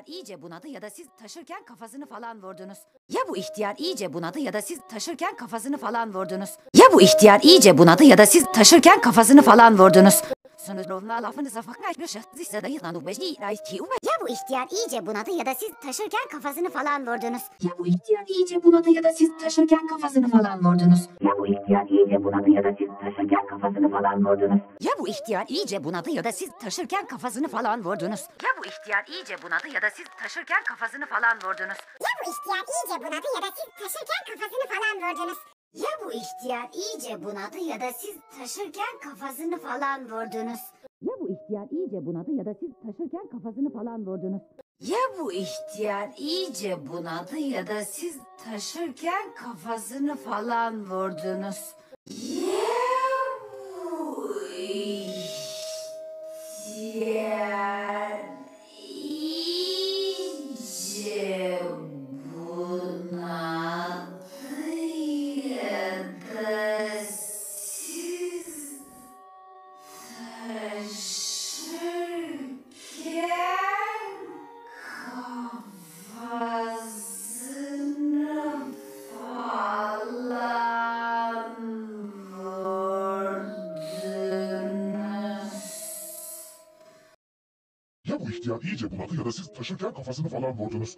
ihtiyar iyice bunadı ya da siz taşırken kafasını falan vurdunuz. Ya bu ihtiyar iyice bunadı ya da siz taşırken kafasını falan vurdunuz. Ya bu ihtiyar iyice bunadı ya da siz taşırken kafasını falan vurdunuz. Sınırlarına lafınıza faklaşmışız. Size dayanan beşli Ya bu ihtiyar iyice bunadı ya da siz taşırken kafasını falan vurdunuz. Ya bu ihtiyar iyice bunadı ya da siz taşırken kafasını falan vurdunuz. Ya bu ihtiyar iyice bunadı ya da siz taşırken kafasını falan vurdunuz. Ya bu ihtiyar iyice bunadı ya da siz taşırken kafasını falan vurdunuz. Ya bu ihtiyar iyice bunadı ya da siz taşırken kafasını falan vurdunuz. Ya bu ihtiyar iyice bunadı ya da siz taşırken kafasını falan vurdunuz. Ya bu ihtiyar iyice bunadı ya da siz taşırken kafasını falan vurdunuz. Ya bu ihtiyar iyice bunadı ya da siz taşırken kafasını falan vurdunuz. Ya bu ihtiyar iyice bunadı ya da siz taşırken kafasını falan vurdunuz. Ya bu ihtiyar iyice bunadı ya da siz taşırken kafasını falan vurdunuz. Ya bu ihtiyar iyice bunadı ya da siz taşırken kafasını falan vurdunuz.